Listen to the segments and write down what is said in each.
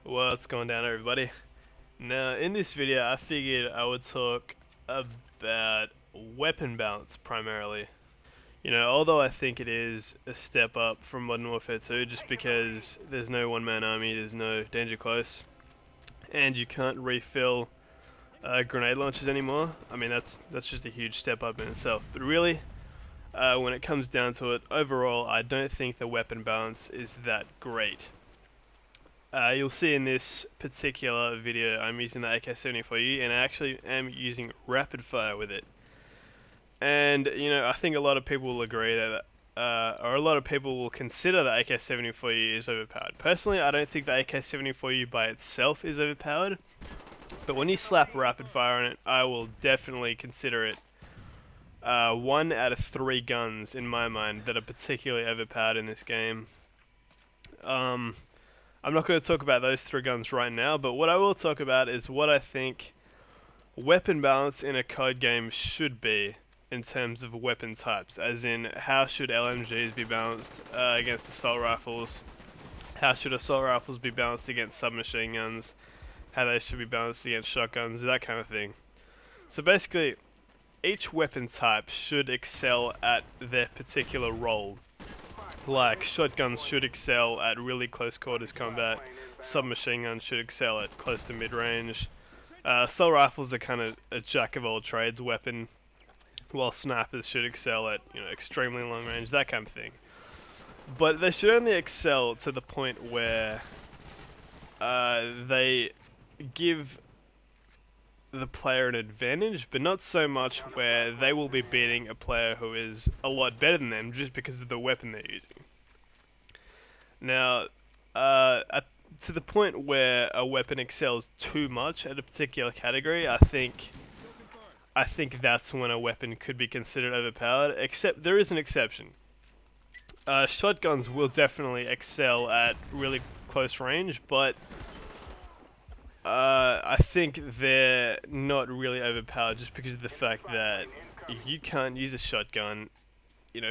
What's going down, everybody? Now, in this video, I figured I would talk about weapon balance primarily. Although I think it is a step up from Modern Warfare 2, just because there's no one-man army, there's no danger close, and you can't refill grenade launchers anymore. I mean, that's just a huge step up in itself. But really, when it comes down to it, overall, I don't think the weapon balance is that great. You'll see in this particular video I'm using the AK-74U, and I actually am using rapid fire with it. And I think a lot of people will agree that, or a lot of people will consider the AK-74U is overpowered. Personally, I don't think the AK-74U by itself is overpowered, but when you slap rapid fire on it, I will definitely consider it 1 out of 3 guns in my mind that are particularly overpowered in this game. I'm not going to talk about those 3 guns right now, but what I will talk about is what I think weapon balance in a COD game should be in terms of weapon types, as in how should LMGs be balanced against assault rifles, how should assault rifles be balanced against submachine guns, how they should be balanced against shotguns, that kind of thing. So basically, each weapon type should excel at their particular role. Like, shotguns should excel at really close quarters combat, submachine guns should excel at close to mid-range, assault rifles are kind of a jack of all trades weapon, while snipers should excel at, extremely long range, that kind of thing. But they should only excel to the point where they give the player an advantage, but not so much where they will be beating a player who is a lot better than them just because of the weapon they're using. Now, to the point where a weapon excels too much at a particular category, I think that's when a weapon could be considered overpowered, except there is an exception. Shotguns will definitely excel at really close range, but I think they're not really overpowered just because of the fact that you can't use a shotgun,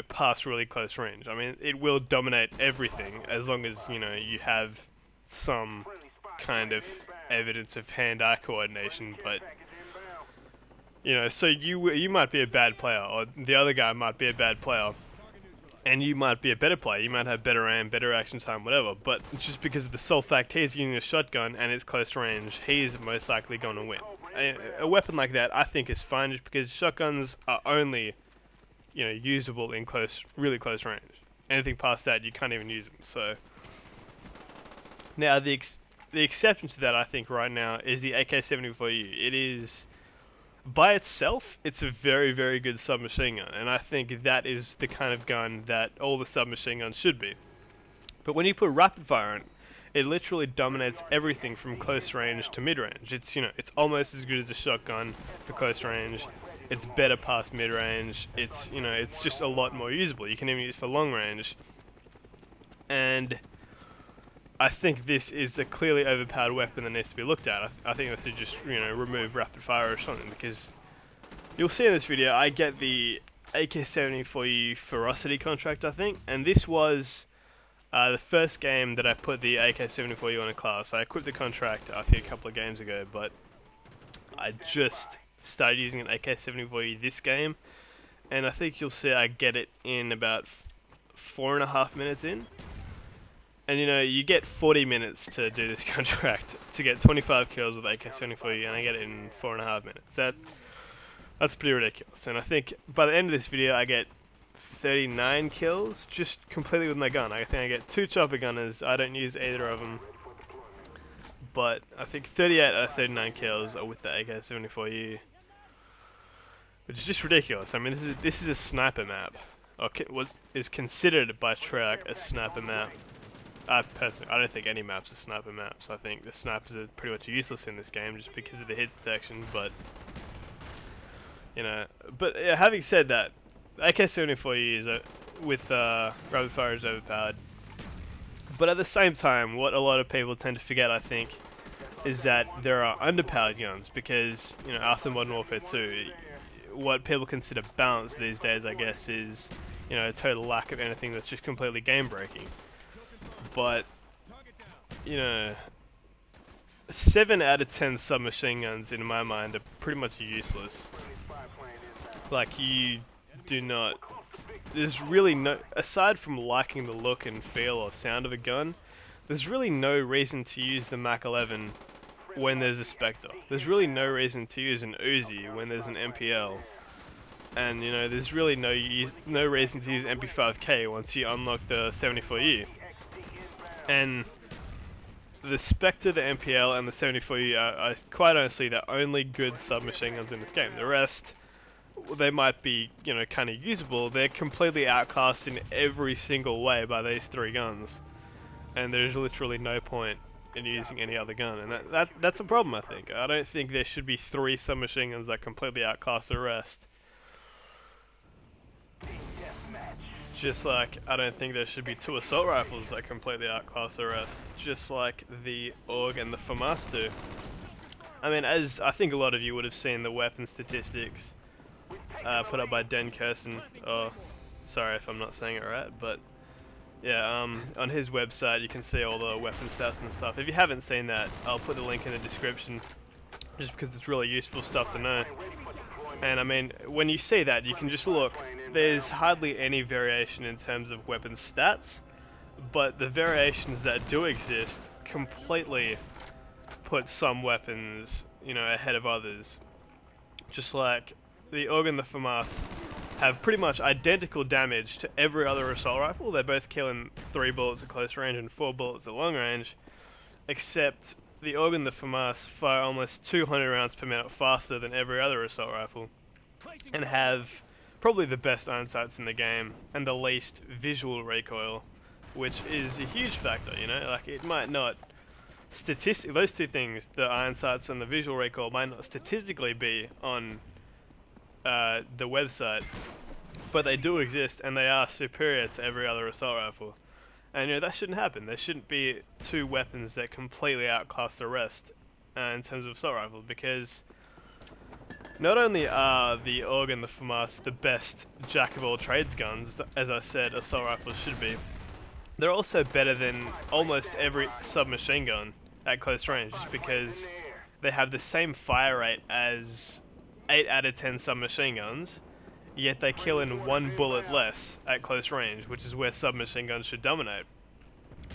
past really close range. I mean, it will dominate everything as long as, you have some kind of evidence of hand-eye coordination, but, so you might be a bad player, or the other guy might be a bad player, and you might be a better player, you might have better aim, better action time, whatever, but just because of the sole fact he's using a shotgun and it's close range, he's most likely going to win. A weapon like that, I think, is fine just because shotguns are only, usable in really close range. Anything past that, you can't even use them, so. Now, the exception to that, I think, right now, is the AK-74U. It is, by itself, it's a very, very good submachine gun, and I think that is the kind of gun that all the submachine guns should be. But when you put rapid fire on it, it literally dominates everything from close range to mid-range. It's, it's almost as good as a shotgun for close range. It's better past mid-range. It's, it's just a lot more usable. You can even use it for long range. And I think this is a clearly overpowered weapon that needs to be looked at. I think they should just, remove rapid fire or something, because you'll see in this video I get the AK-74U Ferocity contract, I think, and this was the first game that I put the AK-74U on a class. I quit the contract, I think, a couple of games ago, but I just started using an AK-74U this game, and I think you'll see I get it in about 4.5 minutes in. And you get 40 minutes to do this contract, to get 25 kills with AK-74U, and I get it in 4.5 minutes. That's pretty ridiculous, and I think by the end of this video I get 39 kills, just completely with my gun. I think I get 2 chopper gunners, I don't use either of them, but I think 38 out of 39 kills are with the AK-74U, which is just ridiculous. I mean, this is a sniper map, or is considered by Treyarch a sniper map. Personally, I don't think any maps are sniper maps. I think the snipers are pretty much useless in this game just because of the hit detection, but, having said that, AK-74U is, with rapid fire is overpowered. But at the same time, what a lot of people tend to forget, I think, is that there are underpowered guns, because, after Modern Warfare 2, what people consider balance these days, I guess, is, a total lack of anything that's just completely game-breaking. But, 7 out of 10 submachine guns in my mind are pretty much useless. Like, you do not... There's really no... Aside from liking the look and feel or sound of a gun, there's really no reason to use the Mach 11 when there's a Spectre. There's really no reason to use an Uzi when there's an MPL. And, you know, there's really no reason to use MP5K once you unlock the 74U. And the Spectre, the MPL, and the 74U are quite honestly the only good submachine guns in this game. The rest, they might be, you know, kind of usable. They're completely outclassed in every single way by these 3 guns. And there's literally no point in using any other gun. And that's a problem, I think. I don't think there should be 3 submachine guns that completely outclass the rest. Just like I don't think there should be 2 assault rifles that completely outclass the rest, just like the AUG and the FAMAS do. I mean, as I think a lot of you would have seen the weapon statistics put up by Den Kirson, oh, sorry if I'm not saying it right, but yeah, on his website you can see all the weapon stats and stuff. If you haven't seen that, I'll put the link in the description, just because it's really useful stuff to know. And I mean, when you see that, you can just look, there's hardly any variation in terms of weapon stats, but the variations that do exist completely put some weapons, you know, ahead of others. Just like the AUG and the FAMAS have pretty much identical damage to every other assault rifle. They both kill in 3 bullets at close range and 4 bullets at long range, except the AUG and the FAMAS fire almost 200 rounds per minute faster than every other assault rifle, and have probably the best iron sights in the game, and the least visual recoil, which is a huge factor, you know? Like, it might not those 2 things, the iron sights and the visual recoil, might not statistically be on the website, but they do exist, and they are superior to every other assault rifle. And you know, that shouldn't happen. There shouldn't be 2 weapons that completely outclass the rest in terms of assault rifle, because not only are the AUG and the FAMAS the best jack of all trades guns, as I said assault rifles should be, they're also better than almost every submachine gun at close range, just because they have the same fire rate as 8 out of 10 submachine guns, yet they kill in 1 bullet less at close range, which is where submachine guns should dominate.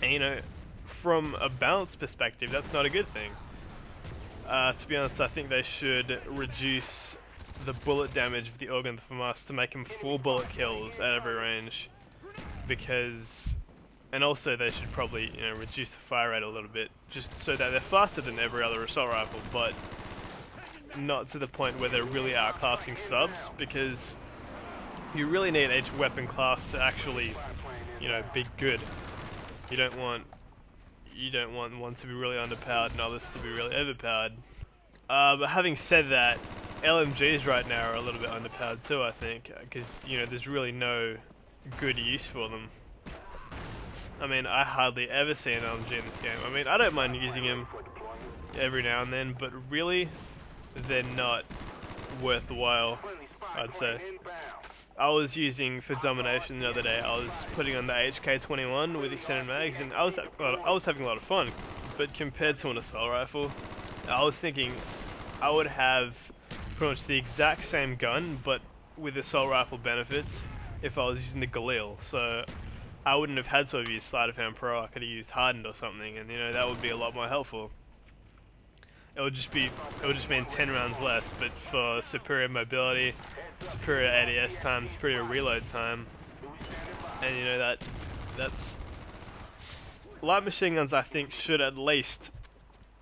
And you know, from a balance perspective, that's not a good thing. To be honest, I think they should reduce the bullet damage of the AUG and the FAMAS to make them 4 bullet kills at every range, because, and also they should probably, you know, reduce the fire rate a little bit, just so that they're faster than every other assault rifle, but not to the point where they're really outclassing subs, because you really need each weapon class to actually, you know, be good. You don't want one to be really underpowered and others to be really overpowered. But having said that, LMGs right now are a little bit underpowered too, I think, because, you know, there's really no good use for them. I mean, I hardly ever see an LMG in this game. I mean, I don't mind using them every now and then, but really, they're not worthwhile, I'd say. I was using for domination the other day, I was putting on the HK21 with extended mags, and I was having a lot of fun. But compared to an assault rifle, I was thinking I would have pretty much the exact same gun, but with assault rifle benefits, if I was using the Galil. So I wouldn't have had to have used Sleight of Hand Pro. I could have used Hardened or something, and you know, that would be a lot more helpful. It would just mean 10 rounds less, but for superior mobility, superior ADS time, superior reload time, and you know, that's light machine guns. I think should at least,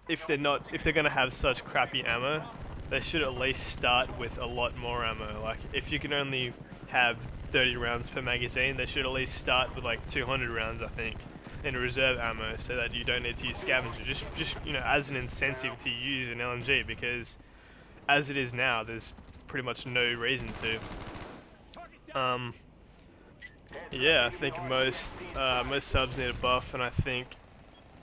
if they're going to have such crappy ammo, they should at least start with a lot more ammo. Like, if you can only have 30 rounds per magazine, they should at least start with like 200 rounds, I think, in reserve ammo, so that you don't need to use scavenger, just you know, as an incentive to use an LMG, because as it is now, there's pretty much no reason to. Yeah, I think most subs need a buff, and I think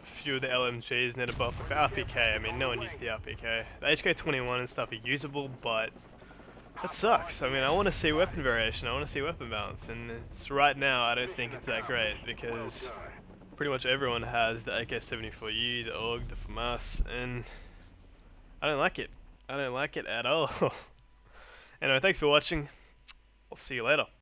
a few of the LMGs need a buff with RPK. I mean, no one uses the RPK. The HK21 and stuff are usable, but that sucks. I mean, I want to see weapon variation, I want to see weapon balance, and it's right now I don't think it's that great, because pretty much everyone has the AK-74U, the AUG, the FAMAS, and I don't like it. I don't like it at all. Anyway, thanks for watching. I'll see you later.